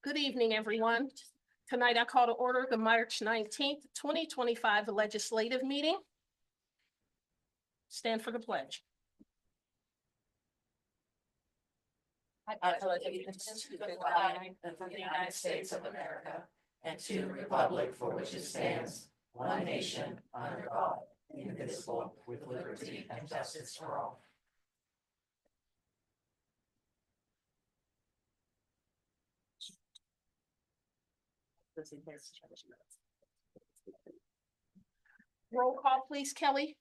Good evening, everyone. Tonight I call to order the March 19th, 2025 legislative meeting. Stand for the pledge. I pledge allegiance to the flag of the United States of America and to the republic for which it stands, one nation, under God, indivisible, with liberty and justice for all. Roll call, please, Kelly.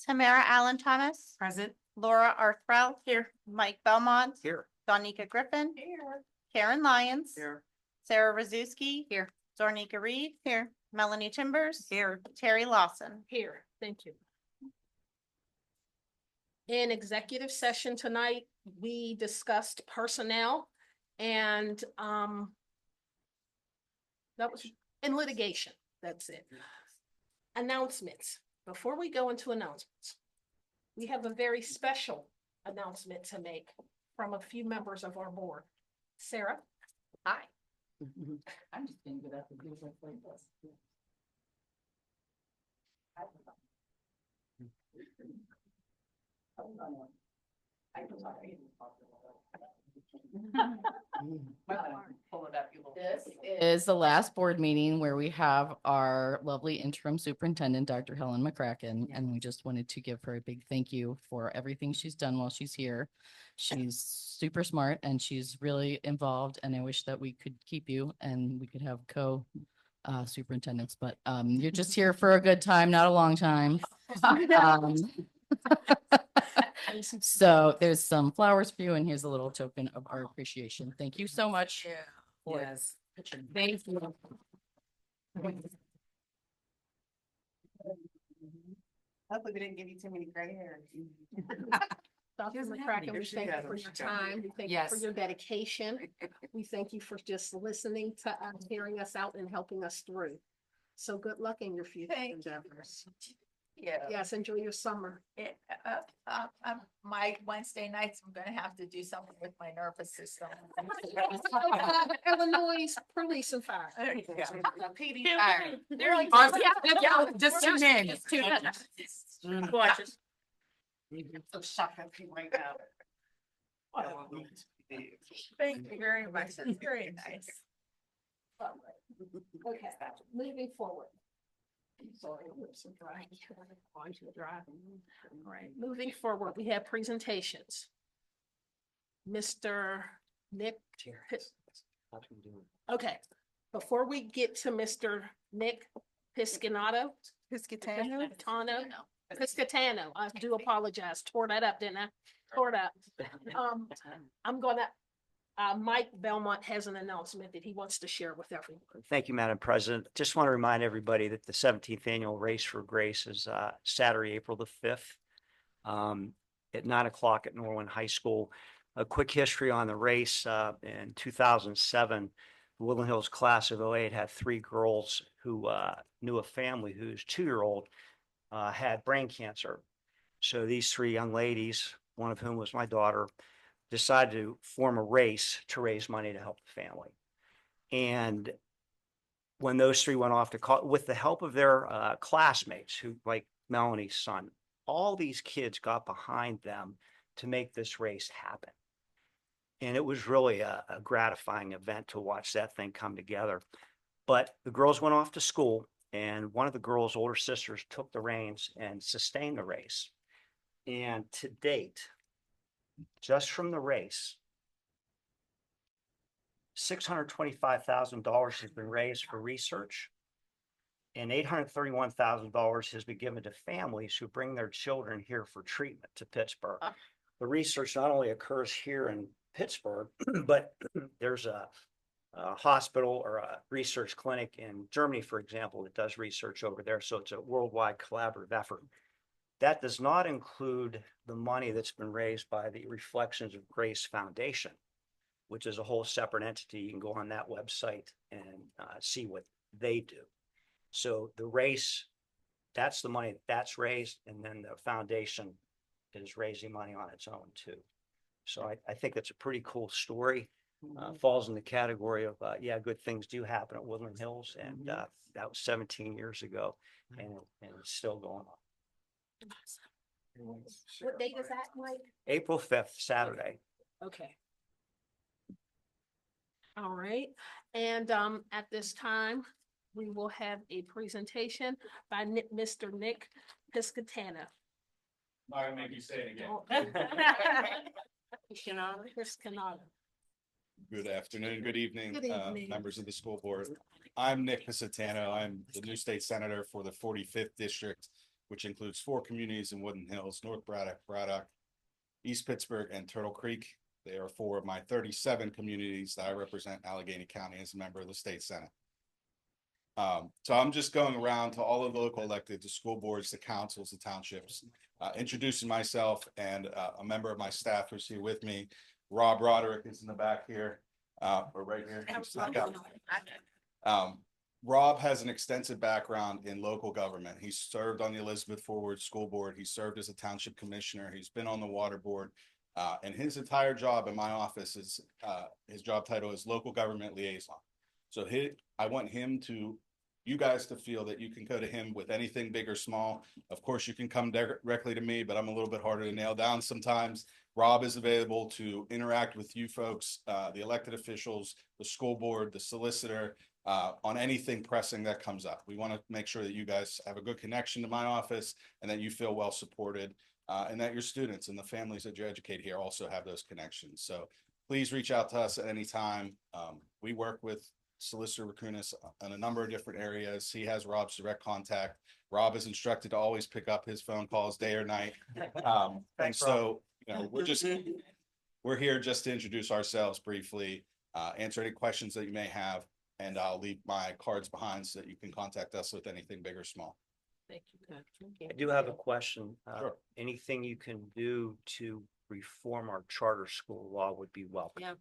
Tamara Allen Thomas. Present. Laura Arthrell. Here. Mike Belmont. Here. Donika Griffin. Here. Karen Lyons. Here. Sarah Rozewski. Here. Zornika Reed. Here. Melanie Timbers. Here. Terry Lawson. Here, thank you. In executive session tonight, we discussed personnel and that was in litigation. That's it. Announcements. Before we go into announcements, we have a very special announcement to make from a few members of our board. Sarah? Hi. I'm just being good at the music like this. This is the last board meeting where we have our lovely interim superintendent, Dr. Helen McCracken, and we just wanted to give her a big thank you for everything she's done while she's here. She's super smart and she's really involved, and I wish that we could keep you and we could have superintendents, but you're just here for a good time, not a long time. So there's some flowers for you, and here's a little token of our appreciation. Thank you so much. Yes. Thank you. Hopefully we didn't give you too many gray hairs. Dr. McCracken, we thank you for your time. We thank you for your dedication. We thank you for just listening to us, hearing us out and helping us through. So good luck in your future endeavors. Yeah. Yes, enjoy your summer. My Wednesday nights, I'm gonna have to do something with my nervous system. Illinois Police and Fire. There you go. PD fire. They're like. Just two names. Gorgeous. I'm so shocked at you right now. Thank you very much. That's very nice. Okay, moving forward. Sorry, lips are dry. Arms are dry. All right, moving forward, we have presentations. Mr. Nick. Okay, before we get to Mr. Nick Piscinato. Piscitano. I do apologize. Tore that up, didn't I? Tore it up. I'm gonna, Mike Belmont has an announcement that he wants to share with everyone. Thank you, Madam President. Just want to remind everybody that the 17th Annual Race for Grace is Saturday, April the 5th at 9 o'clock at Norwin High School. A quick history on the race. In 2007, the Woodland Hills class of 08 had 3 girls who knew a family whose 2-year-old had brain cancer. So these 3 young ladies, one of whom was my daughter, decided to form a race to raise money to help the family. And when those 3 went off to college, with the help of their classmates, who like Melanie's son, all these kids got behind them to make this race happen. And it was really a gratifying event to watch that thing come together. But the girls went off to school, and one of the girls' older sisters took the reins and sustained the race. And to date, just from the race, $625,000 has been raised for research, and $831,000 has been given to families who bring their children here for treatment to Pittsburgh. The research not only occurs here in Pittsburgh, but there's a hospital or a research clinic in Germany, for example, that does research over there. So it's a worldwide collaborative effort. That does not include the money that's been raised by the Reflections of Grace Foundation, which is a whole separate entity. You can go on that website and see what they do. So the race, that's the money that's raised, and then the foundation is raising money on its own too. So I think that's a pretty cool story. Falls in the category of, yeah, good things do happen at Woodland Hills, and that was 17 years ago, and it's still going on. What date is that, Mike? April 5th, Saturday. Okay. All right, and at this time, we will have a presentation by Mr. Nick Piscatano. I'm gonna make you say it again. Piscatano. Good afternoon, good evening, Good evening. members of the school board. I'm Nick Piscatano. I'm the new state senator for the 45th district, which includes 4 communities in Woodland Hills, North Braddock, Braddock, East Pittsburgh, and Turtle Creek. They are 4 of my 37 communities that I represent in Allegheny County as a member of the state senate. So I'm just going around to all of the local elected, the school boards, the councils, the townships, introducing myself and a member of my staff who's here with me. Rob Roderick is in the back here, or right here. He snuck out. Rob has an extensive background in local government. He served on the Elizabeth Forward School Board. He served as a township commissioner. He's been on the water board. And his entire job in my office is, his job title is local government liaison. So I want you guys to feel that you can go to him with anything big or small. Of course, you can come directly to me, but I'm a little bit harder to nail down sometimes. Rob is available to interact with you folks, the elected officials, the school board, the solicitor, on anything pressing that comes up. We want to make sure that you guys have a good connection to my office and that you feel well supported, and that your students and the families that you educate here also have those connections. So please reach out to us at any time. We work with Solicitor Rakunas in a number of different areas. He has Rob's direct contact. Rob is instructed to always pick up his phone calls day or night. And Thanks, so, you know, we're here just to introduce ourselves briefly, answer any questions that you may have, and I'll leave my cards behind so that you can contact us with anything big or small. Thank you. I do have a question. Sure. Anything you can do to reform our charter school law would be welcome. Yeah.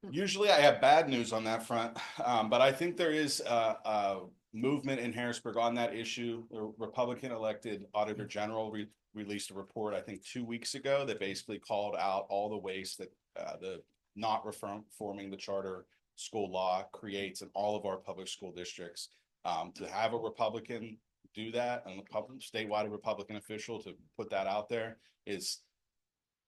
Usually I have bad news on that front, but I think there is a movement in Harrisburg on that issue. The Republican elected Auditor General released a report, I think 2 weeks ago, that basically called out all the ways that the not reforming the charter school law creates in all of our public school districts. To have a Republican do that and a statewide Republican official to put that out there is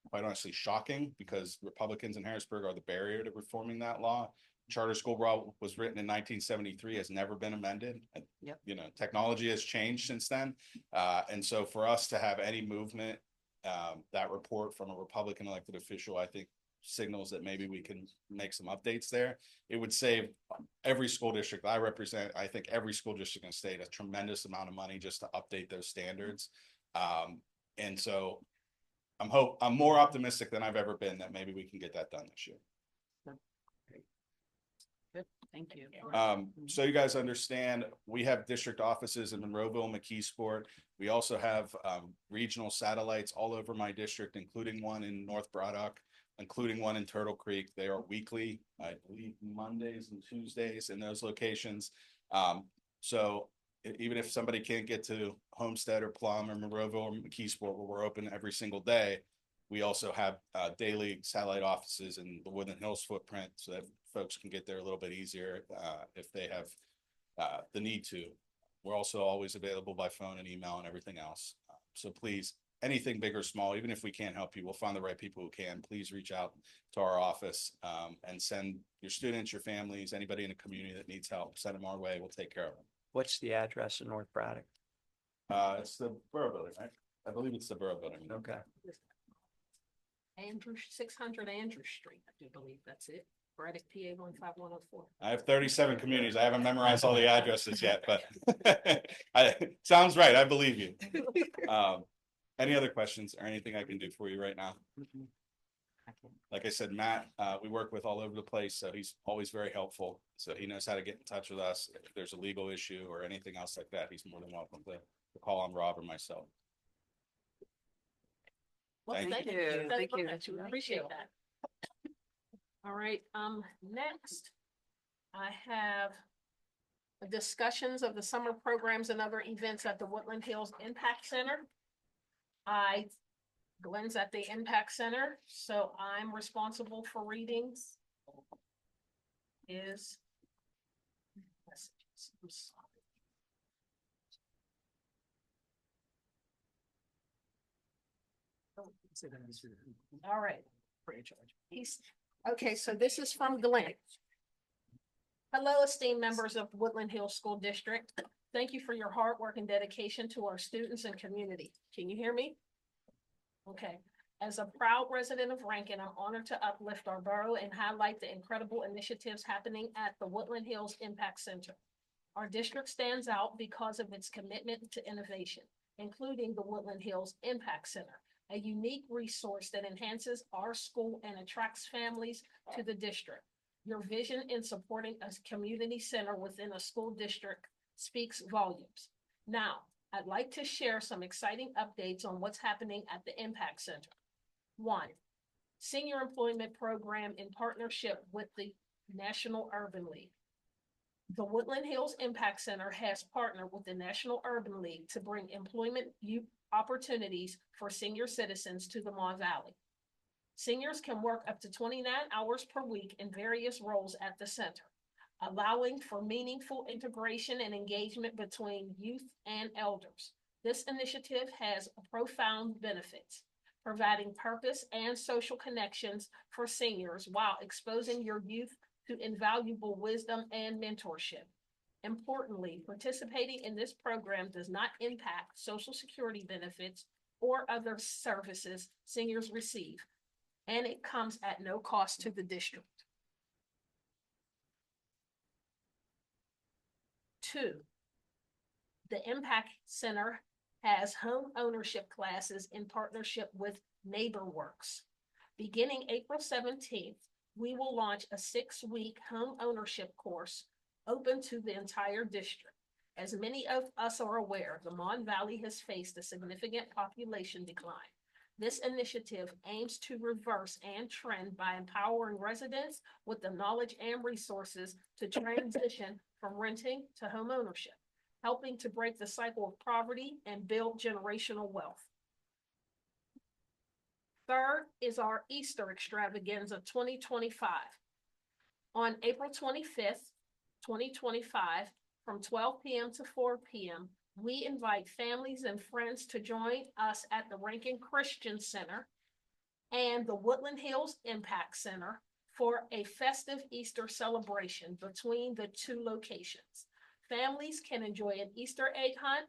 quite honestly shocking, because Republicans in Harrisburg are the barrier to reforming that law. Charter school law was written in 1973, has never been amended. Yep. You know, technology has changed since then. And so for us to have any movement, that report from a Republican elected official, I think signals that maybe we can make some updates there. It would save every school district I represent. I think every school district in the state a tremendous amount of money just to update those standards. And so I'm more optimistic than I've ever been that maybe we can get that done this year. Good, thank you. So you guys understand, we have district offices in Monroeville, McKeesport. We also have regional satellites all over my district, including one in North Braddock, including one in Turtle Creek. They are weekly, I believe Mondays and Tuesdays in those locations. So even if somebody can't get to Homestead or Plum or Monroeville or McKeesport, where we're open every single day, we also have daily satellite offices in the Woodland Hills footprint, so that folks can get there a little bit easier if they have the need to. We're also always available by phone and email and everything else. So please, anything big or small, even if we can't help you, we'll find the right people who can. Please reach out to our office and send your students, your families, anybody in the community that needs help, send them our way. We'll take care of them. What's the address in North Braddock? It's the Borough Building, right? I believe it's the Borough Building. Okay. 600 Andrew Street, I do believe that's it. Braddock, PA 15104. I have 37 communities. I haven't memorized all the addresses yet, but sounds right. I believe you. Any other questions or anything I can do for you right now? Like I said, Matt, we work with all over the place, so he's always very helpful. So he knows how to get in touch with us. If there's a legal issue or anything else like that, he's more than welcome to call on Rob or myself. Well, Thank you. Thank you. Appreciate that. All right, next, I have discussions of the summer programs and other events at the Woodland Hills Impact Center. I Glenn's at the Impact Center, so I'm responsible for readings. Is messages. I'm sorry. All right. He's, okay, so this is from Glenn. Hello, esteemed members of Woodland Hills School District. Thank you for your hard work and dedication to our students and community. Can you hear me? Okay. As a proud resident of Rankin, I'm honored to uplift our borough and highlight the incredible initiatives happening at the Woodland Hills Impact Center. Our district stands out because of its commitment to innovation, including the Woodland Hills Impact Center, a unique resource that enhances our school and attracts families to the district. Your vision in supporting a community center within a school district speaks volumes. Now, I'd like to share some exciting updates on what's happening at the Impact Center. 1, Senior Employment Program in partnership with the National Urban League. The Woodland Hills Impact Center has partnered with the National Urban League to bring employment opportunities for senior citizens to the Mon Valley. Seniors can work up to 29 hours per week in various roles at the center, allowing for meaningful integration and engagement between youth and elders. This initiative has profound benefits, providing purpose and social connections for seniors while exposing your youth to invaluable wisdom and mentorship. Importantly, participating in this program does not impact Social Security benefits or other services seniors receive, and it comes at no cost to the district. 2, the Impact Center has home ownership classes in partnership with NeighborWorks. Beginning April 17th, we will launch a 6-week home ownership course open to the entire district. As many of us are aware, the Mon Valley has faced a significant population decline. This initiative aims to reverse and trend by empowering residents with the knowledge and resources to transition from renting to home ownership, helping to break the cycle of poverty and build generational wealth. 3rd is our Easter Extravaganza 2025. On April 25th, 2025, from 12 p.m. to 4 p.m., we invite families and friends to join us at the Rankin Christian Center and the Woodland Hills Impact Center for a festive Easter celebration between the 2 locations. Families can enjoy an Easter egg hunt,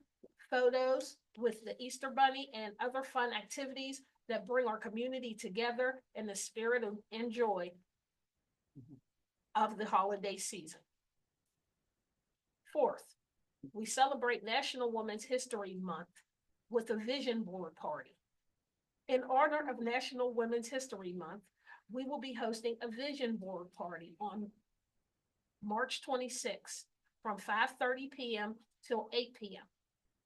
photos with the Easter Bunny, and other fun activities that bring our community together in the spirit of and joy of the holiday season. 4th, we celebrate National Women's History Month with a vision board party. In honor of National Women's History Month, we will be hosting a vision board party on March 26th from 5:30 p.m. till 8 p.m.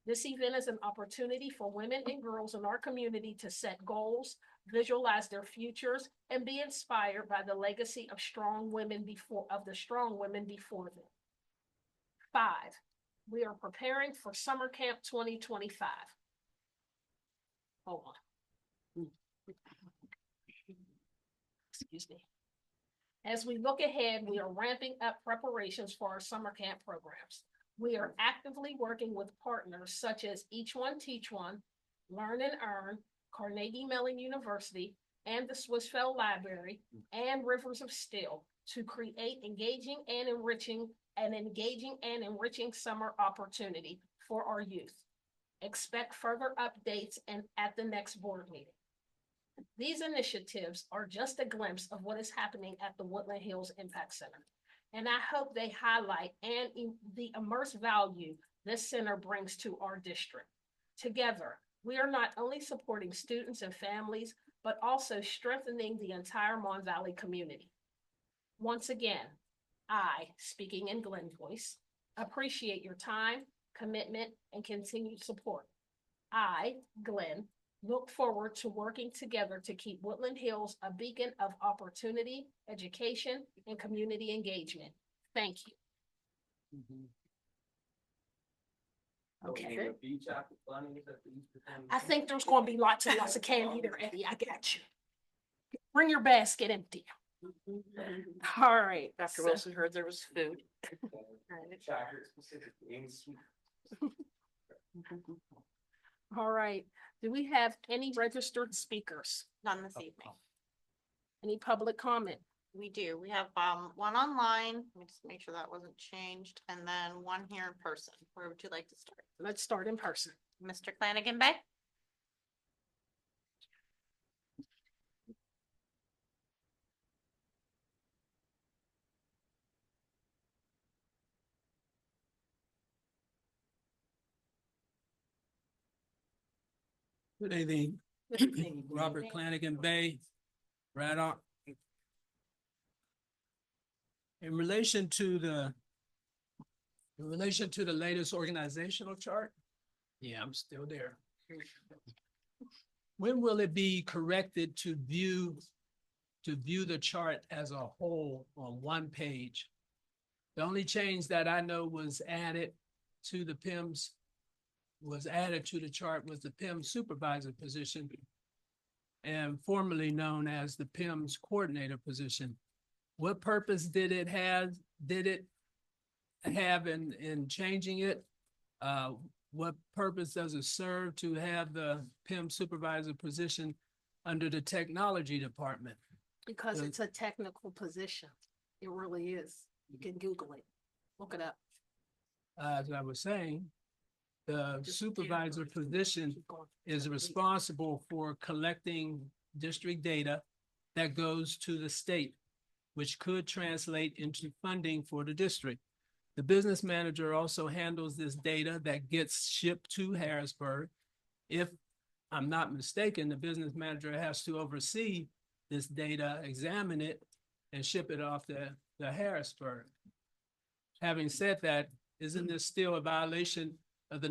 This event is an opportunity for women and girls in our community to set goals, visualize their futures, and be inspired by the legacy of the strong women before them. 5, we are preparing for Summer Camp 2025. Hold on. Excuse me. As we look ahead, we are ramping up preparations for our summer camp programs. We are actively working with partners such as Each One Teach One, Learn and Earn, Carnegie Mellon University, and the Swissvale Library, and Rivers of Steel to create engaging and enriching summer opportunity for our youth. Expect further updates at the next board meeting. These initiatives are just a glimpse of what is happening at the Woodland Hills Impact Center, and I hope they highlight the immense value this center brings to our district. Together, we are not only supporting students and families, but also strengthening the entire Mon Valley community. Once again, I, speaking in Glenn voice, appreciate your time, commitment, and continued support. I, Glenn, look forward to working together to keep Woodland Hills a beacon of opportunity, education, and community engagement. Thank you. Okay. I think there's gonna be lots and lots of candy there, Eddie. I got you. Bring your basket empty. All right. Dr. so- Wilson heard there was food. All right. Do we have any registered speakers? None this evening. Any public comment? We do. We have one online. Let me just make sure that wasn't changed, and then one here in person. Where would you like to start? Let's start in person. Mr. Flanagan Bay? Good evening, Robert Flanagan Bay, Braddock. In relation to the latest organizational chart, yeah, I'm still there. When will it be corrected to view the chart as a whole on one page? The only change that I know was added to the PIMS was added to the chart was the PIMS supervisor position and formerly known as the PIMS coordinator position. What purpose did it have in changing it? What purpose does it serve to have the PIMS supervisor position under the technology department? Because it's a technical position. It really is. You can Google it. Look it up. As I was saying, the Just- supervisor position Keep going. is responsible for collecting district data that goes to the state, which could translate into funding for the district. The business manager also handles this data that gets shipped to Harrisburg. If I'm not mistaken, the business manager has to oversee this data, examine it, and ship it off to Harrisburg. Having said that, isn't this still a violation of the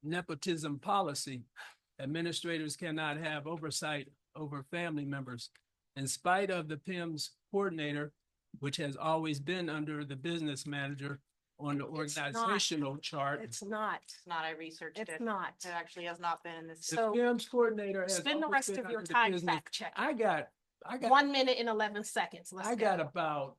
nepotism policy? Administrators cannot have oversight over family members. In spite of the PIMS coordinator, which has always been under the business manager on the It's not. organizational chart, It's not. It's not, I researched it. It's not. It actually has not been in this. the So PIMS coordinator has spend the always rest been of your under the time business- fact checking. I got 1 minute and 11 seconds. Let's I go. got about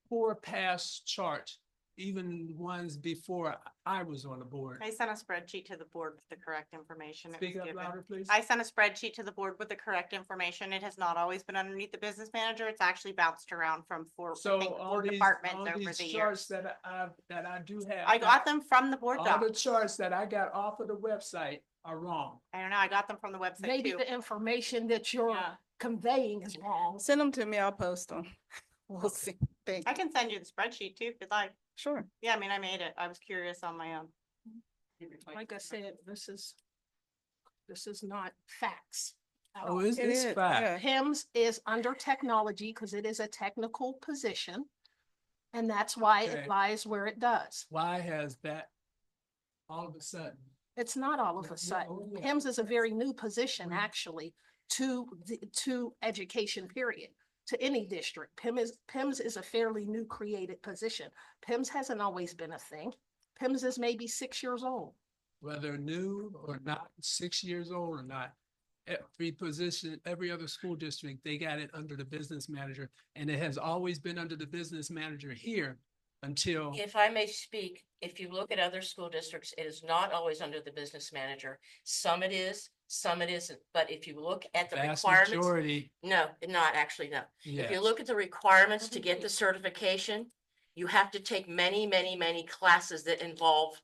4 past charts, even ones before I was on the board. I sent a spreadsheet to the board with the correct information. It was Speak up given. louder, please. I sent a spreadsheet to the board with the correct information. It has not always been underneath the business manager. It's actually bounced around from So four all these departments over charts the years. that I do have. I got them from the board All doc. the charts that I got off of the website are wrong. I don't know, I got them from the website Maybe too. the information that you're Yeah. conveying is wrong. Send them to me, I'll post them. We'll see. Thank I you. can send you the spreadsheet too, if you'd like. Sure. Yeah, I mean, I made it. I was curious on my own. Like I said, this is not facts. at Oh, all. it's It is, fact. yeah. PIMS is under technology because it is a technical position. And that's why Okay. it lies where it does. Why has that all of a sudden? It's not all of Yeah, a sudden. oh, yeah. PIMS is a very new position, actually, to education, period, to any district. PIMS is a fairly new created position. PIMS hasn't always been a thing. PIMS is maybe 6 years old. Whether new or not, 6 years old or not, every position, every other school district, they got it under the business manager. And it has always been under the business manager here until, If I may speak, if you look at other school districts, it is not always under the business manager. Some it is, some it isn't. But if you look at the vast requirements, majority, no, not actually, no. If you yes. look at the requirements to get the certification, you have to take many, many, many classes that involve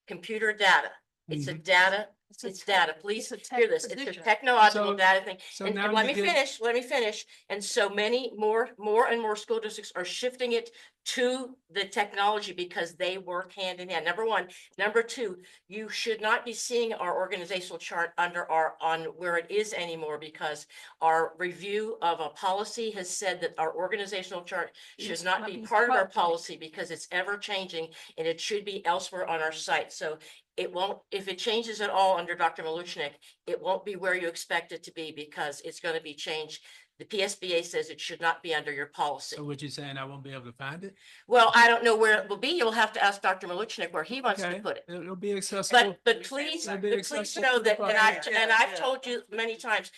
computer data. It's a Mhm. data, a it's tech- data. Please it's a tech hear this. It's a position. technological So- data thing. So And now let you me get- let me finish. And so many more and more school districts are shifting it to the technology because they work hand in hand. Number one. Number two, you should not be seeing our organizational chart on where it is anymore because our review of a policy has said that our organizational chart should It's not gonna be be part of our public. policy because it's ever changing and it should be elsewhere on our site. So it won't, if it changes at all under Dr. Maluchnik, it won't be where you expect it to be because it's going to be changed The PSBA says it should not be under your policy. So what you saying, I won't be able to find it? Well, I don't know where it will be. You'll have to ask Dr. Maluchnik where he wants to Okay, put it. it'll be accessible. But please, It'll be but please accessible know to the that, and public. I've told you many times,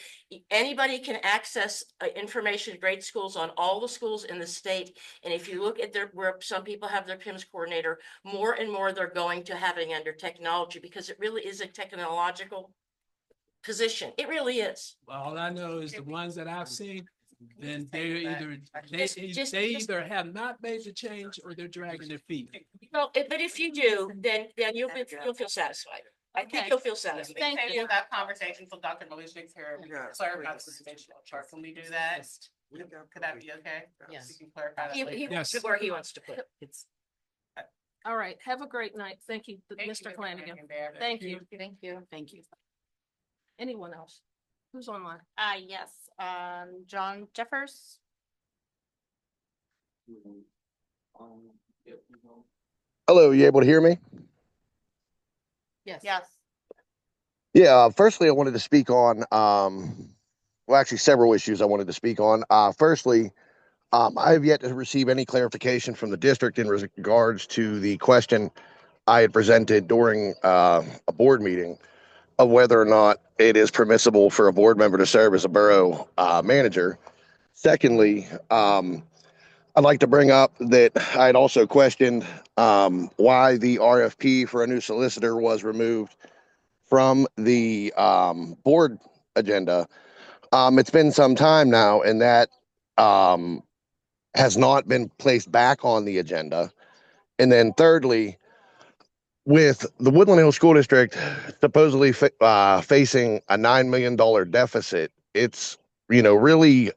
anybody can access information, grade schools on all the schools in the state. And if you look at where some people have their PIMS coordinator, more and more they're going to having under technology because it really is a technological position. It really is. All I know is the ones that I've seen, then they're either, Just- they either have not made the change or they're dragging their feet. Well, but if you do, then you'll feel satisfied. I think Okay. you'll feel satisfied. Thank you. That conversation for Dr. Malushnik's here, clarify the organizational chart. Can we do that? Could that be okay? Yes. We can clarify that He, later. he wants Yes. it where he wants to put it. It's. All right, have a great night. Thank you, Thank Mr. you, Flanagan. Bear. Thank you. Thank you. Thank you. Anyone else? Who's online? Yes, John Jeffers. Hello, you able to hear me? Yes. Yes. Yeah, firstly, I wanted to speak on, well, actually several issues I wanted to speak on. Firstly, I have yet to receive any clarification from the district in regards to the question I had presented during a board meeting of whether or not it is permissible for a board member to serve as a borough manager. Secondly, I'd like to bring up that I had also questioned why the RFP for a new solicitor was removed from the board agenda. It's been some time now, and that has not been placed back on the agenda. And then thirdly, with the Woodland Hills School District supposedly facing a $9 million deficit, it's, really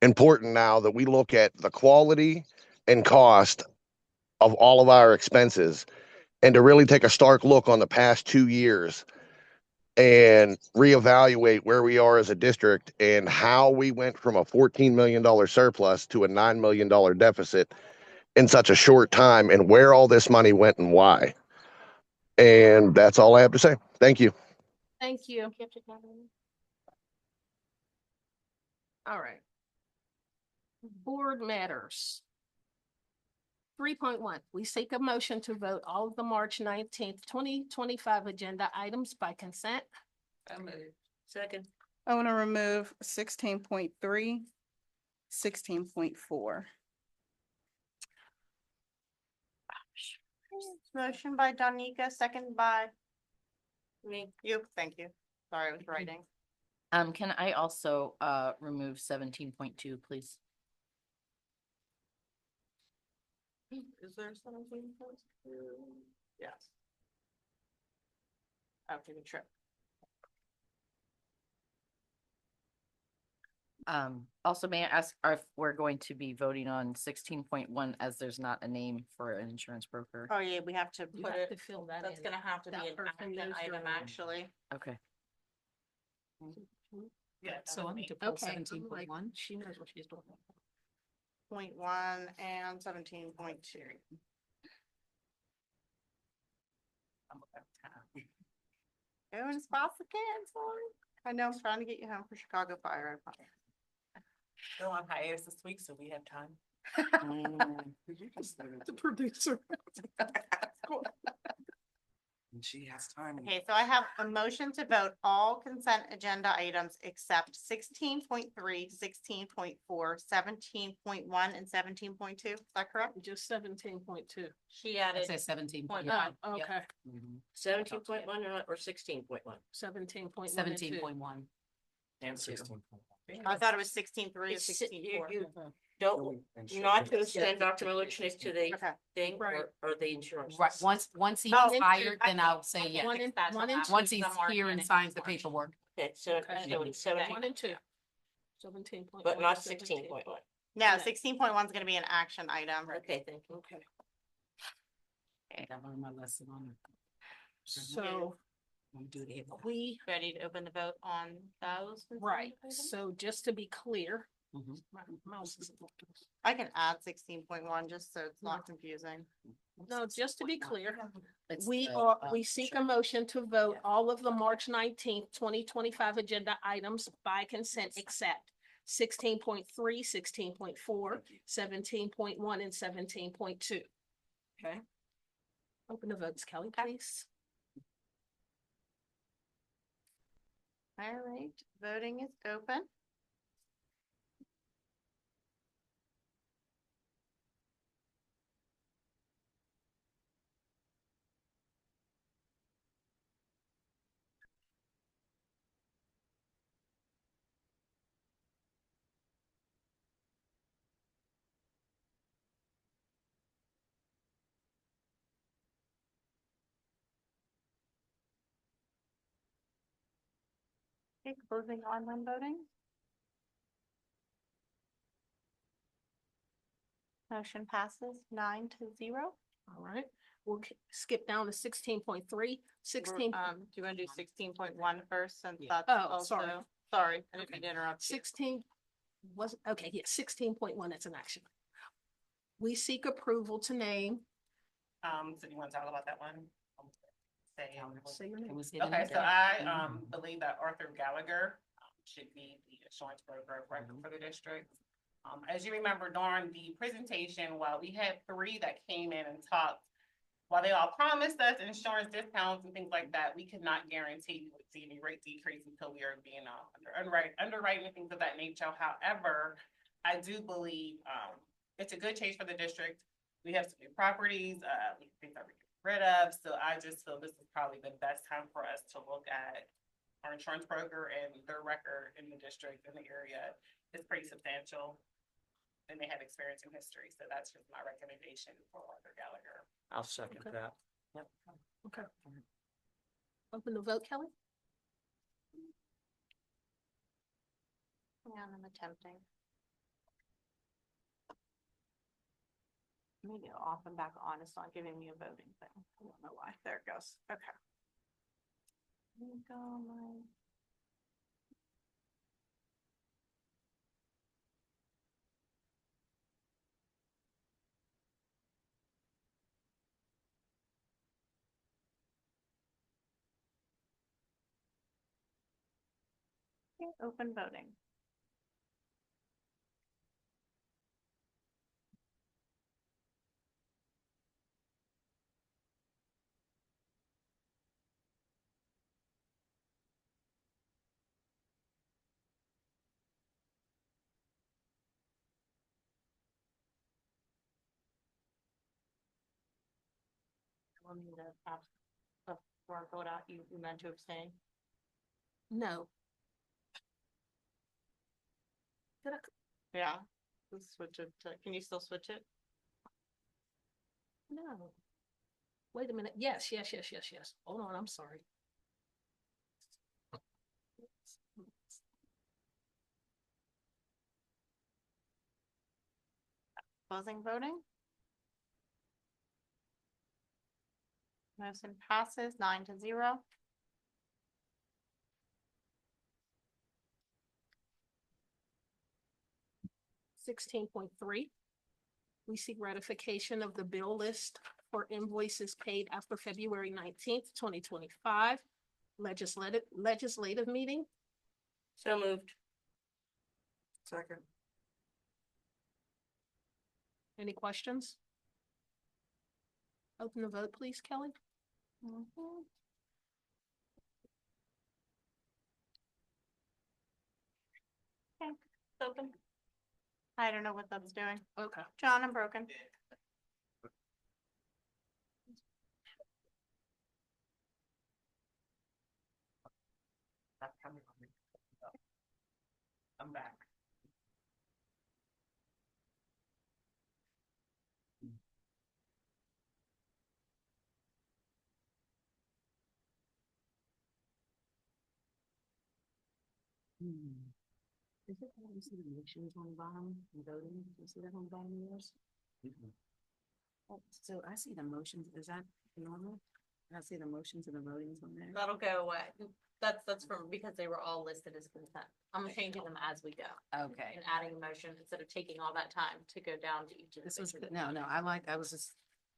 important now that we look at the quality and cost of all of our expenses and to really take a stark look on the past 2 years and reevaluate where we are as a district and how we went from a $14 million surplus to a $9 million deficit in such a short time and where all this money went and why. And that's all I have to say. Thank you. Thank you. All right. Board matters. 3.1, we seek a motion to vote all of the March 19th, 2025 agenda items by consent. Second. I want to remove 16.3, 16.4. Motion by Danica, second by me. You, thank you. Sorry, I was writing. Can I also, remove 17.2, please? Is there 17.2? Yes. After the trip. Also, may I ask if we're going to be voting on 16.1 as there's not a name for an insurance broker? Oh, yeah, we have to You put have to it, fill that in. that's gonna have to be That an person action knows item, your- actually. Okay. Yeah, So I need to pull 17.1. She knows what she's doing. 0.1 and 17.2. Going as fast as I can, sorry. I know, I'm trying to get you home for Chicago Fire. Go on hiatus this week, so we have time. The producer. And she has time. Okay, so I have a motion to vote all consent agenda items except 16.3, 16.4, 17.1, and 17.2. Is that correct? Just 17.2. She added. 17.1. Oh, okay. 17.1 or 16.1? 17.1. 17.1. And 16. I thought it was 16.3 or It's- 16.4. you Don't, not to extend Dr. Maluchnik to the Okay. thing Right. or the insurance. Right, once he's Oh, hired, then I'll say yes. One and Once two. he's here and signs the paperwork. Okay, so Okay. so it's 17, 1 and 2. 17.1. but not 16.1. No, 16.1 is gonna be an action item. Okay, thank you. Okay, I learned my lesson on it. so We do the. we, Ready to open the vote on those? consent right, items? so just to be clear. Mhm. My mouse is. I can add 16.1 just so it's not confusing. No, just to be clear, It's we the, are, we seek a motion to vote Yeah. all of the March 19th, 2025 agenda items by consent except 16.3, 16.4, 17.1, and 17.2. Okay. Open the votes, Kelly, please. All right, voting is open. Okay, closing online voting. Motion passes 9-0. All right, we'll skip down to 16.3, 16. Do you want to do 16.1 first since Yeah. that's Oh, sorry. also, sorry, I didn't mean to interrupt you. 16 was, okay, yeah, 16.1, that's an action. We seek approval to name. So you want to talk about that one? Say your name. It was hidden Okay, so today. I, believe that Arthur Gallagher, should be the insurance broker of record for the district. As you remember during the presentation, while we had 3 that came in and talked, while they all promised us insurance discounts and things like that, we could not guarantee we would see any rate decrease until we are being, underwriting and things of that nature. However, I do believe, it's a good change for the district. We have some new properties, things that we get rid of, so I just feel this is probably the best time for us to look at our insurance broker and their record in the district, in the area. It's pretty substantial, and they have experience in history, so that's just my recommendation for Arthur Gallagher. I'll second Okay. that. Okay. Open the vote, Kelly. Yeah, I'm attempting. Let me go off and back on. It's not giving me a voting thing. I don't know why. There it goes. Okay. Let me go on my. Okay, open voting. We'll need to ask before I vote out. You meant to abstain? No. Did I? Yeah. Let's switch it to, can you still switch it? No. Wait a minute. Yes. Hold on, I'm sorry. Closing voting. Motion passes 9-0. 16.3. We seek ratification of the bill list for invoices paid after February 19th, 2025. Legislative meeting. So moved. Second. Any questions? Open the vote, please, Kelly. Okay, it's open. I don't know what that's doing. Okay. John, I'm broken. I'm back. Is it, you see the motions on the bottom, and voting, you see that on the bottom of yours? Oh, so I see the motions, is that normal? I see the motions and the votings on there. That'll go away. That's from, because they were all listed as consent. I'm changing them as we go Okay. and adding a motion instead of taking all that time to go down to each of the. This was, things. no, I was just.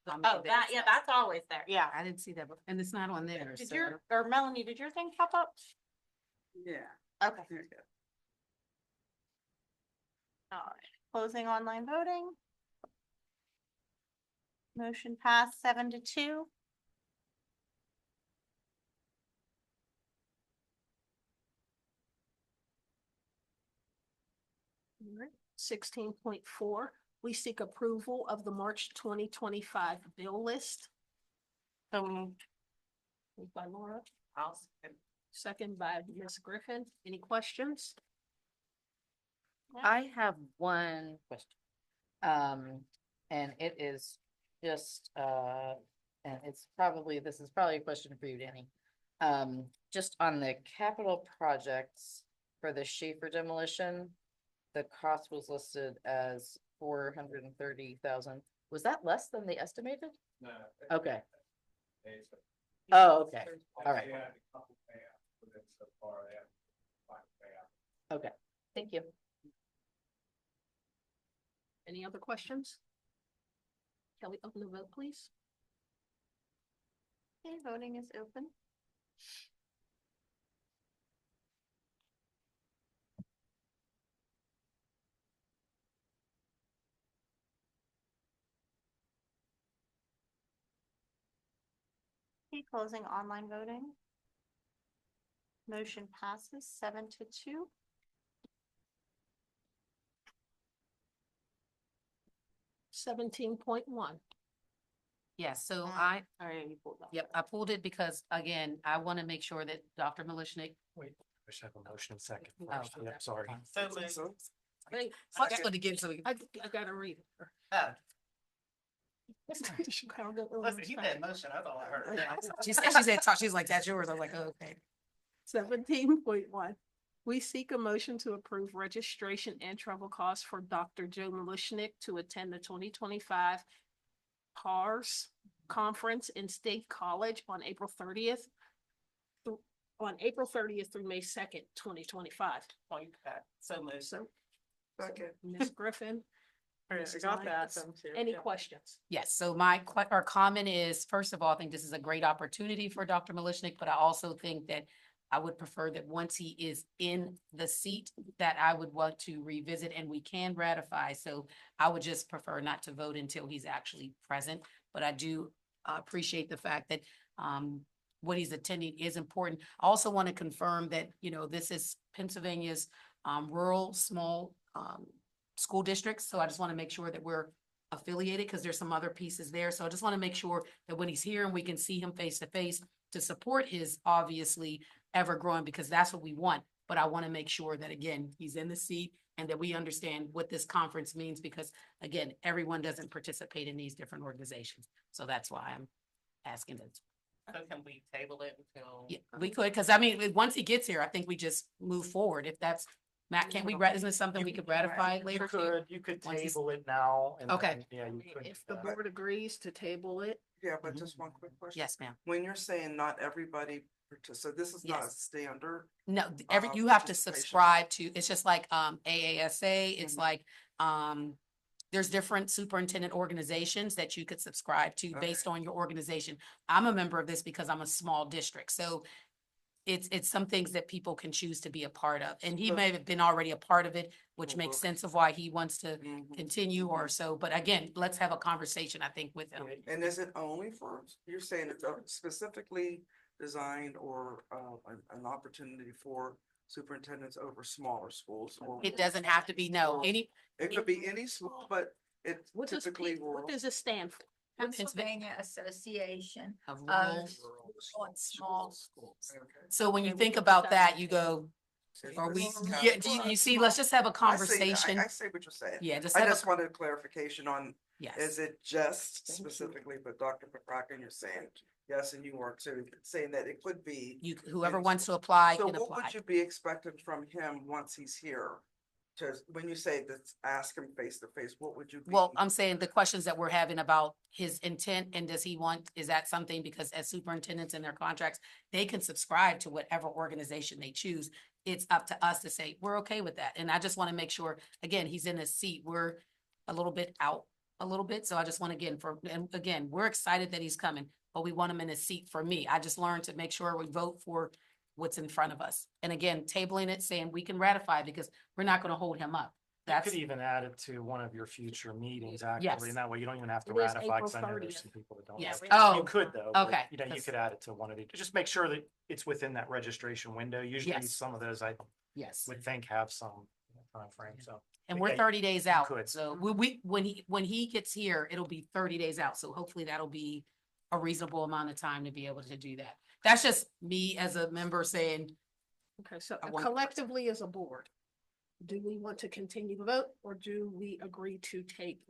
Oh, that, yeah, that's always there. Yeah. I didn't see that, and it's not on there, Did so. your, or Melanie, did your thing pop up? Yeah. Okay. There you go. All right, closing online voting. Motion passed 7-2. 16.4, we seek approval of the March 2025 bill list. Moved by Laura, I'll second by Ms. Griffin. Any questions? I have one question. And it is just, and this is probably a question for you, Danny. Just on the capital projects for the Schaefer demolition, the cost was listed as 430,000. Was that less than they estimated? No. Okay. Oh, okay. All right. Okay. Thank you. Any other questions? Kelly, open the vote, please. Okay, voting is open. Okay, closing online voting. Motion passes 7-2. 17.1. Yes, so I, Alright, you pulled that. yep, I pulled it because, again, I want to make sure that Dr. Malishnik. Wait, I should have a motion second Oh, first. Yep, sorry. So moved. Wait, I just want to get so we. I gotta read it. Oh, Listen, listen, he did motion, that's all I heard. She said, she's like, that's yours. I was like, oh, okay. 17.1. We seek a motion to approve registration and travel costs for Dr. Joe Malishnik to attend the 2025 PARS Conference in State College on April 30th. On April 30th through May 2nd, 2025. Point that. So moved. So, Second. Ms. Griffin. Mrs. Lyons. Any questions? Yes, so my comment is, first of all, I think this is a great opportunity for Dr. Malishnik, but I also think that I would prefer that once he is in the seat, that I would want to revisit and we can ratify. So I would just prefer not to vote until he's actually present. But I do appreciate the fact that what he's attending is important. I also want to confirm that, this is Pennsylvania's rural, small school districts. So I just want to make sure that we're affiliated because there's some other pieces there. So I just want to make sure that when he's here and we can see him face to face to support his obviously ever growing, because that's what we want. But I want to make sure that, again, he's in the seat and that we understand what this conference means, because again, everyone doesn't participate in these different organizations. So that's why I'm asking this. So can we table it until? Yeah, we could, because once he gets here, I think we just move forward. If that's, Matt, can't we, isn't it something we could ratify later? You could Once he's- table it now. And Okay. then, yeah, you could. If the board agrees to table it, Yeah, but just one quick question. Yes, ma'am. When you're saying not everybody, so this is not a Yes. standard, No, Uh, you have to participation. subscribe to, it's just like AASA, it's Mhm. like there's different superintendent organizations that you could subscribe to based on your organization. I'm a member of this because I'm a small district, so it's some things that people can choose to be a part of. And he So- may have been already a part of it, which makes Mhm. sense of why he wants to Mhm. continue or so. But again, let's have a conversation, I think, with him. And is it only for, you're saying it's specifically designed or an opportunity for superintendents over smaller schools? Or It doesn't have to be, no, any, It could be any school, but it what does, typically what will. does it stand for? Pennsylvania Association of of rural. Small Schools. So when you Okay, think we put about that that, you go, or we, Yeah. yeah, you see, let's just have a I see conversation. I see what you're saying. Yeah, just I have just a, wanted clarification on, yes. is it just Thank you. specifically, but Dr. McCracken, you're saying, yes, and you are too, saying that it could be. Whoever any wants to school. apply So can what apply. would you be expecting from him once he's here? To, when you say that, ask him face to face, what would you be? Well, I'm saying the questions that we're having about his intent and does he want, is that something, because as superintendents in their contracts, they can subscribe to whatever organization they choose. It's up to us to say, we're okay with that. And I just want to make sure, again, he's in his seat. We're a little bit out a little bit. So I just want and again, we're excited that he's coming, but we want him in his seat for me. I just learned to make sure we vote for what's in front of us. And again, tabling it, saying we can ratify because we're not going to hold him up. That's, could even add it to one of your future meetings, Yes. actually, and that way you don't even have to It is ratify, April because I know there's 30th. some people that don't. yes. like it. Oh, You could though. but, okay, You know, you 'cause- could add it to one of the, just make sure that it's within that registration window. Usually Yes. some of those I yes. would think have some time frame. So. And but we're yeah, 30 days out. could. So when he gets here, it'll be 30 days out. So hopefully that'll be a reasonable amount of time to be able to do that. That's just me as a member saying, Okay, so I want the person. collectively as a board, do we want to continue to vote or do we agree to table?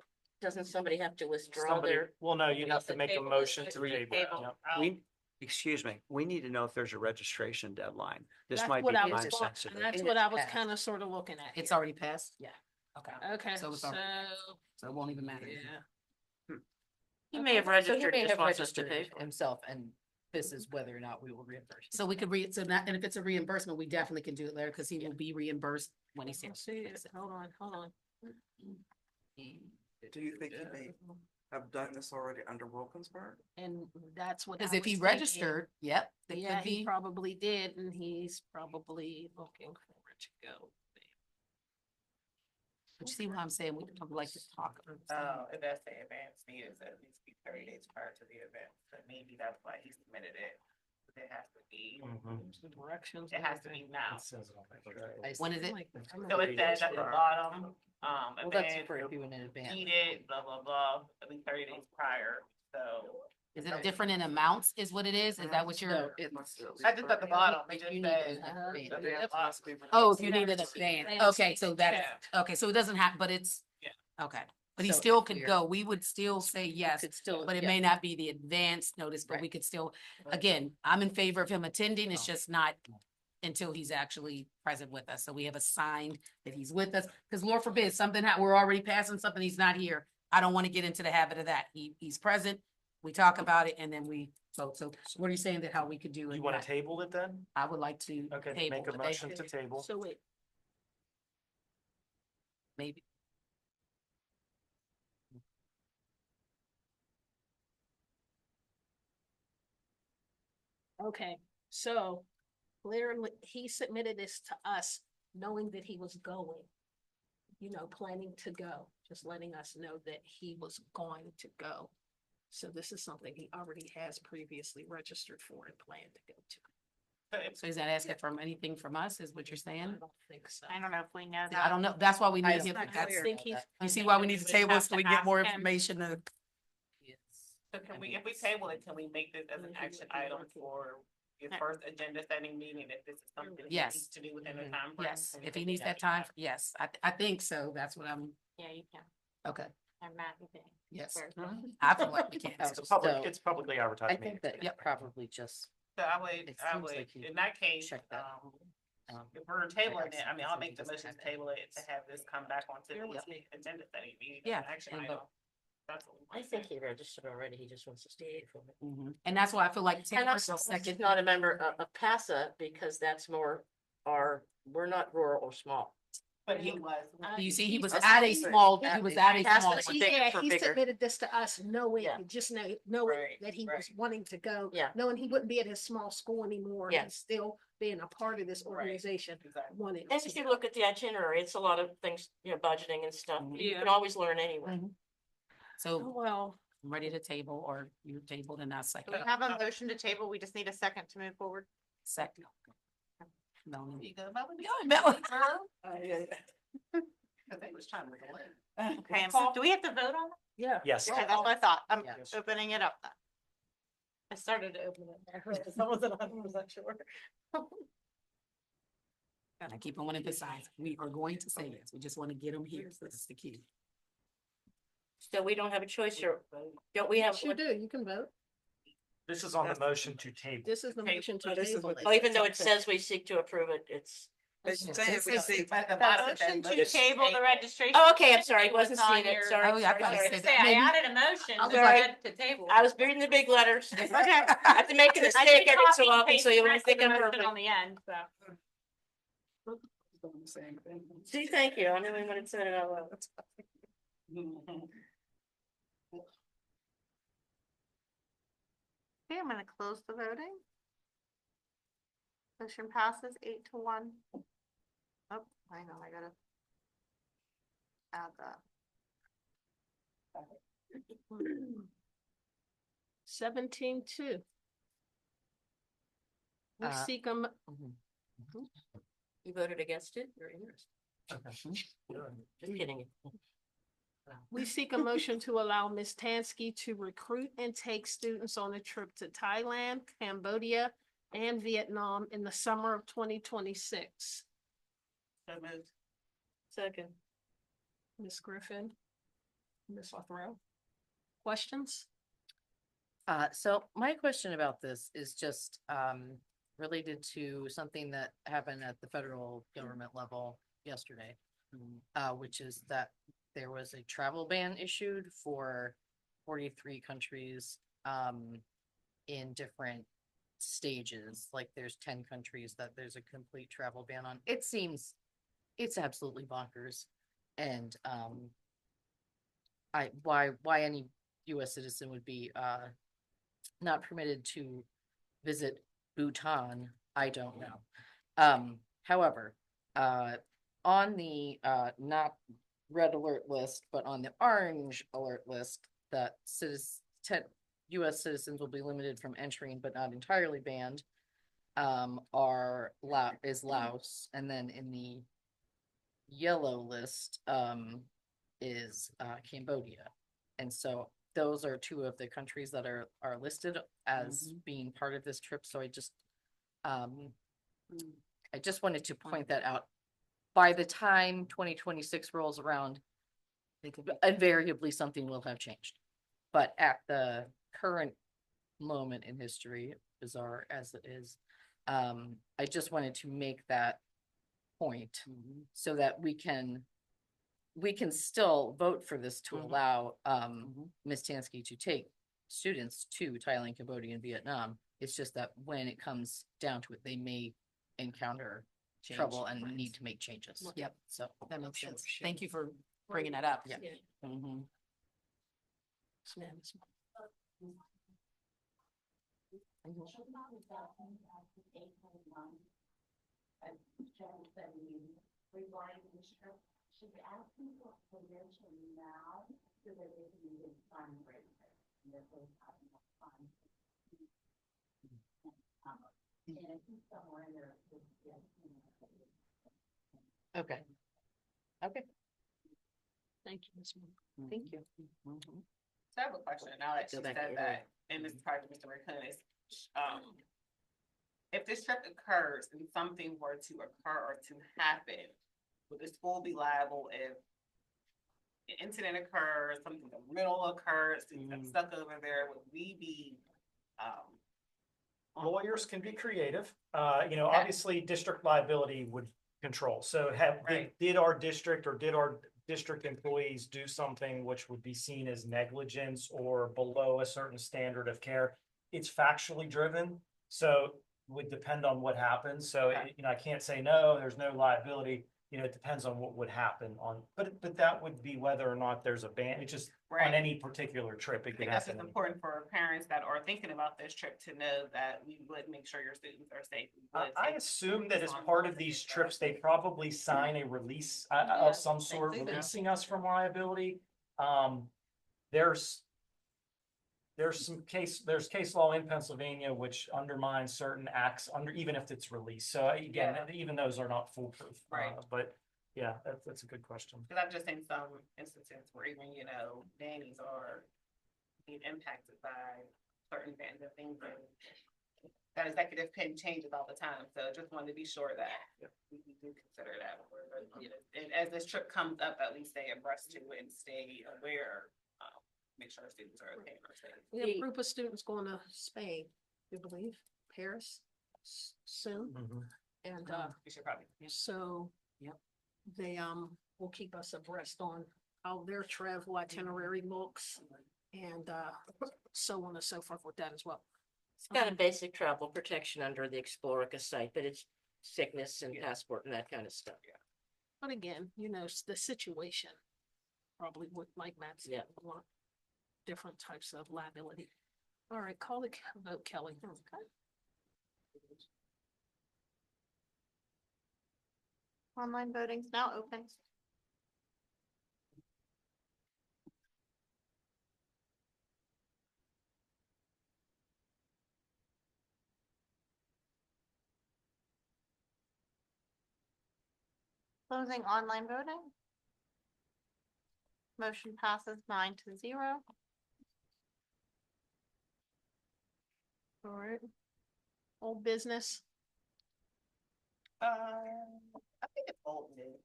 Doesn't somebody have to withdraw Somebody, their? well, no, you'd have to make a Table it, motion to table. table. it, yep. We, excuse me, we need to know if there's a registration deadline. This That's might be what I was time going- sensitive. That's And what it's I was passed. kind of sort of looking at. it's here. already passed? Yeah. Okay. Okay, So it's so, already- So it won't even matter. yeah. He may have So he registered, may just have wants us to registered pay. himself, and this is whether or not we will reimburse. So we could so that, and if it's a reimbursement, we definitely can do it later, because he will be reimbursed when he's here. Let's see, hold on. Do you think you may have done this already under Wilkinsburg? And that's what. Because I if he was thinking. registered, yep, it Yeah, could he be. probably did, and he's probably looking for it to go. But you see what I'm saying? We don't like to talk. If that's the advance needed, so it needs to be 30 days prior to the event, so maybe that's why he submitted it. It has to be, Mhm. There's the directions. it has to be now. It says it on there. When is it? So it says at the bottom, Well, that's event, for you in advance. needed, blah, blah, blah, at least 30 days prior, so. Is it different in amounts is what it is? Is that what you're? I just at the bottom, it just You need says. an advance. Oh, if you need an advance. Okay, so that's, Yeah. okay, so it doesn't have, but it's, Yeah. okay. But he So still if could we're- go. We would still say yes, Could still, but it yeah. may not be the advance notice, but we could still, again, I'm in favor of him attending. It's just not until he's actually present with us. So we have a sign that he's with us, because Lord forbid, we're already passing something, he's not here. I don't want to get into the habit of that. He's present, we talk about it, and then we vote. So what are you saying that how we could do it? You want to table it then? I would like to Okay, table, make a but they- motion to table. So wait, maybe. okay, so clearly he submitted this to us knowing that he was going. You know, planning to go, just letting us know that he was going to go. So this is something he already has previously registered for and planned to go to. So is that asking for anything from us, is what you're I saying? don't think so. I don't know if we know that. I don't know. That's why we I need don't him. know. That's, I think he's. you see why we need to table it, so we get more Ask him. information to. So can we, if we table it, can we make this as an action item for your first agenda setting meeting, if this is something he Yes. needs to do within the time? Yes, if he needs that time, yes, I think so. That's what I'm, Yeah, you can. okay, I'm not, you can. yes. Sure. I feel like we can. It's a public, So- it's publicly I advertised. think meeting. that probably just, So It seems like you in that case, check that. if we're tabling it, I mean, I'll So make you the just motion have to table it to have this come back onto Bear the with me. agenda setting meeting. as Yeah, an Action and item. vote. That's what we I want. think he registered already, he just wants to stay from it. Mhm. And that's why I feel like. And also, he's not a member of PASA, because that's more we're not rural or small. But he was. You see, he was That's at a what I'm small, saying. he was at a That's small. what one. he- Yeah, for he bigger. submitted this to us knowing, Yeah. just knowing Right, that he was right. wanting to go. Yeah. Knowing he wouldn't be at his small school anymore. Yeah. And still being a part of this Right. organization, Exactly. wanted. And to if you go. look at the itinerary, it's a lot of things, budgeting and stuff. You Yeah. can always learn anyway. Mhm. Oh, So well, I'm ready to table, or you tabled and I So second. we have a motion to table. We just need a second to move forward. Second. Melanie. You good, Melanie? Yeah, Melanie. Cause they was trying to delay. Okay, and so do we have to vote on it? yeah. Yes. Okay, that's what I thought. I'm Yes. opening it up then. I started to open it. I wasn't 100% sure. And I keep on emphasizing, we are going to say yes. We just want to get them here. This is the key. So we don't have a choice, or don't we have? Yes, you do. You can vote. This is on the motion to table. This is the Okay, motion so to this is table what- it. Oh, even though it says we seek to approve it, it's. It's saying we see, At the The bottom, it motion says to motion table the registration. Oh, okay, I'm sorry, I was wasn't on seeing it, your- sorry. Oh, yeah, I sorry, thought you sorry. said Say, I maybe- added a motion I'm to sorry. add to table. I was reading the big letters. Okay. I have to make a mistake every so often, so you won't think I'm perfect. On the end, so. See, thank you, I knew we wanted to say it out loud. Okay, I'm gonna close the voting. Motion passes 8-1. Oh, hang on, I gotta. add that. 17-2. We Uh, seek a, You voted against it? You're interested. Just kidding. we seek a motion to allow Ms. Tansky to recruit and take students on a trip to Thailand, Cambodia, and Vietnam in the summer of 2026. So moved. Second. Ms. Griffin, Ms. Lethrow. Questions? So my question about this is just, related to something that happened at the federal government level yesterday. Which is that there was a travel ban issued for 43 countries, in different stages. Like there's 10 countries that there's a complete travel ban on. It seems, it's absolutely bonkers. And, why any US citizen would be, not permitted to visit Bhutan, I don't know. However, on the not red alert list, but on the orange alert list, that US citizens will be limited from entering but not entirely banned, is Laos, and then in the yellow list is Cambodia. And so those are two of the countries that are listed as being part of this trip. So I just wanted to point that out. By the time 2026 rolls around, invariably something will have changed. But at the current moment in history, bizarre as it is, I just wanted to make that point so that we can still vote for this to allow Ms. Tansky to take students to Thailand, Cambodia, and Vietnam. It's just that when it comes down to it, they may encounter trouble and need to make changes. Yep. So That makes sense. Thank you for bringing that up. Yeah. Mhm. Okay. Okay, Thank you, Ms. Moore. thank you. So I have a question now that you Go back said to that, and this is probably Mr. Mercunis. If this trip occurs and something were to occur or to happen, would the school be liable if an incident occurs, something criminal occurs, students get stuck over there? Would we be, Lawyers can be creative. You know, Okay. obviously district liability would control. So Right. did our district or did our district employees do something which would be seen as negligence or below a certain standard of care? It's factually driven, so would depend on what happens. So, Okay. you know, I can't say no, there's no liability. You know, it depends on what would happen on, but that would be whether or not there's a ban. It's just on Right. any particular trip, it I could think that's just happen. important for parents that are thinking about this trip to know that we would make sure your students are safe. We would I take assume that as part of these trips, they probably sign a release of some sort they do. releasing us from liability. There's case law in Pennsylvania which undermines certain acts even if it's released. So again, Yeah. even those are not foolproof. Right. But yeah, that's a good question. Because I've just seen some instances where even, nannies are being impacted by certain events and things. And that executive pin changes all the time. So just wanted to be sure that we do consider that. And as this trip comes up, at least stay abreast to it and stay aware. Make sure our students are okay. and are safe. We have a group of students going to Spain, I believe, Paris soon. And We should probably. so they will keep us abreast on how their travel itinerary looks and so on and so forth with that as well. It's got a basic travel protection under the Explorica site, but it's sickness and passport and that kind of stuff. But again, the situation probably would, like Matt said, Yeah. want different types of liability. All right, call the vote, Kelly. Okay. Online voting's now open. Closing online voting. Motion passes 9-0. All right. Old business. I think it's old news.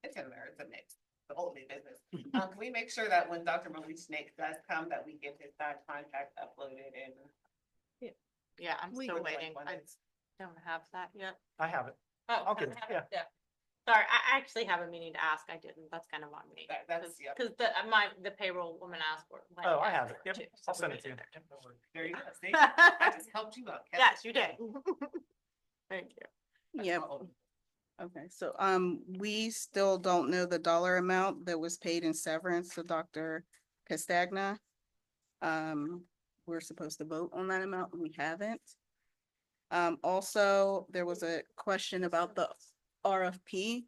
It's in there, it's a mix, the old new business. Can we make sure that when Dr. Maurice Snake does come, that we get his signed contract uploaded and? Yeah, I'm We still would like waiting. one. I don't have that yet. I have it. Oh, I'll get it, have yeah. Sorry, I actually have a meeting to ask. I didn't. That's kind of on me. That's, yeah. Cause the payroll woman asked for it. Oh, I have it. Yep, I'll send it to you. There you go, see, I just helped you out. Kevin. Yes, you did. Thank you. That's Yep. my old- Okay, so, we still don't know the dollar amount that was paid in severance to Dr. Castagna. We're supposed to vote on that amount, and we haven't. Also, there was a question about the RFP.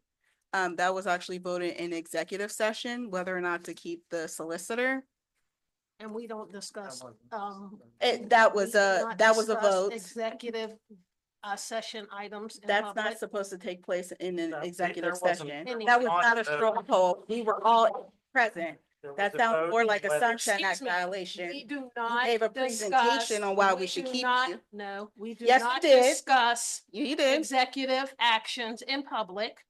That was actually voted in executive session, whether or not to keep the solicitor. And we don't discuss, That was we do a, not that was a discuss vote. Executive, session items. in That's not public. supposed to take place in an No, executive there wasn't- session. Any- That was not a straw poll. We were all present. There was That a sounds vote, more like a but- Sunshine Excuse Act me, violation. We do You not gave a discuss- presentation on why we we should do keep not- you. No, we do Yes, you not did. discuss You did. executive actions in public.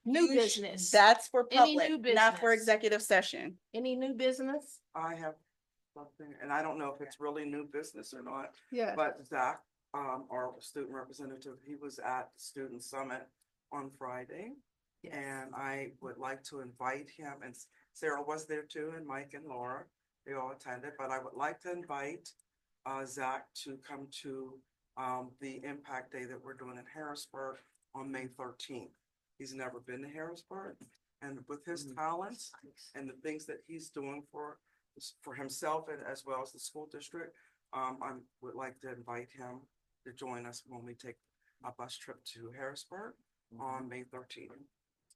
New You sh- business. That's for Any new public, not for business? executive session. Any new business? I have something, and I don't know if it's really new business or not, Yeah. but Zach, our student representative, he was at the Student Summit on Friday. And I would like to invite him, and Sarah was there too, and Mike and Laura, they all attended, but I would like to invite Zach to come to the Impact Day that we're doing in Harrisburg on May 13th. He's never been to Harrisburg, and with his talents and the things that he's doing for himself and as well as the school district, I would like to invite him to join us when we take a bus trip to Harrisburg on May 13th.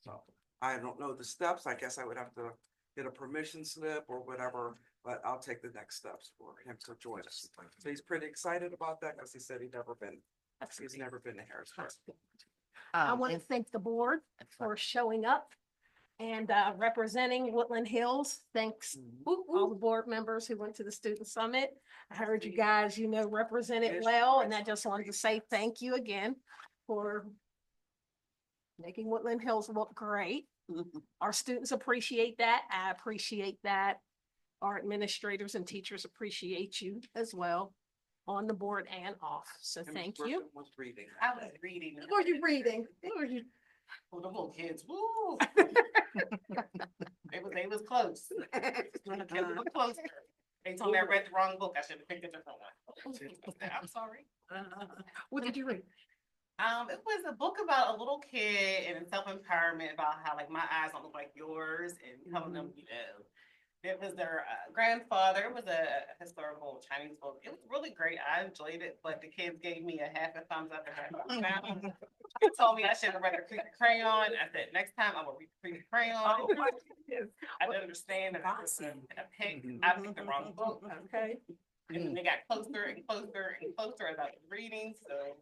So I don't know the steps. I guess I would have to get a permission slip or whatever, but I'll take the next steps for him to join us. So he's pretty excited about that because he said he's never been to Harrisburg. I want to thank the board for showing up and representing Woodland Hills. Thanks all the board members who went to the student summit. I heard you guys, represented well, and I just wanted to say thank you again for making Woodland Hills look great. Our students appreciate that. I appreciate that. Our administrators and teachers appreciate you as well, on the board and off. So And thank Ms. you. Griffin was reading. I was reading. What were you reading? What were you? Oh, the little kids, woo. They was close. They was closer. They told me I read the wrong book. I should have picked a different one. I'm sorry. What did you read? It was a book about a little kid and self-empowerment about how like my eyes don't look like yours and telling them, it was their grandfather. It was a historical Chinese book. It was really great. I enjoyed it, but the kids gave me a half a thumbs up and half a thumbs down. They told me I should have read the Creek Crayon. I said, next time I will read the Creek Crayon. I didn't understand that I picked the wrong book. Okay. And then they got closer and closer and closer as I was reading, so.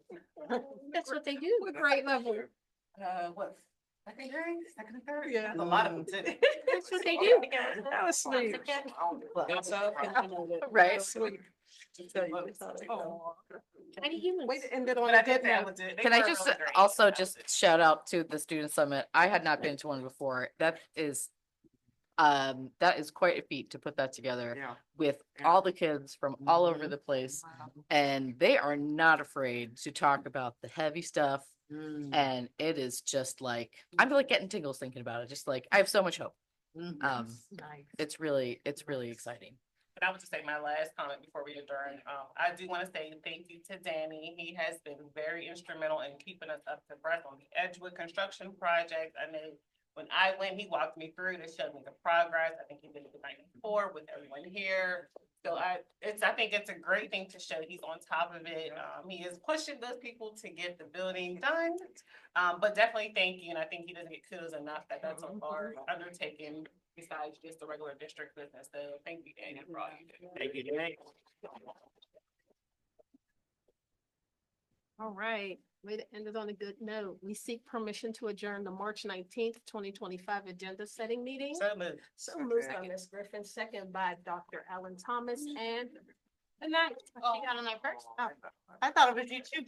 That's what they do with grade level. What? Second grade, second and third? Yeah. That's a lot of them did it. That's what they do. That was sweet. Right. Way to end it on But I a good did that note. with it. They Can I were just really great. also just shout out to the student summit? I had not been to one before. That is quite a feat to put that together Yeah. with Yeah. all the kids from all over the place. And they are not afraid to talk about the heavy stuff. And it is just like, I'm like getting tingles thinking about it. Just like, I have so much hope. Nice. It's really exciting. But I would just say my last comment before we adjourn. I do want to say thank you to Danny. He has been very instrumental in keeping us up to breath on the Edgewood construction project. I know when I went, he walked me through to show me the progress. I think he did it the night before with everyone here. So I think it's a great thing to show he's on top of it. He is pushing those people to get the building done. But definitely thank you. And I think he doesn't get kudos enough that that's a large undertaking besides just the regular district business. So thank you, Danny, for all you do. Thank you, Danny. All right, way to end it on a good note. We seek permission to adjourn the March 19th, 2025 agenda setting meeting. So moved. So moved by Second. Ms. Griffin, second by Dr. Allen Thomas, and Good night. She got on my first. I thought it was you too.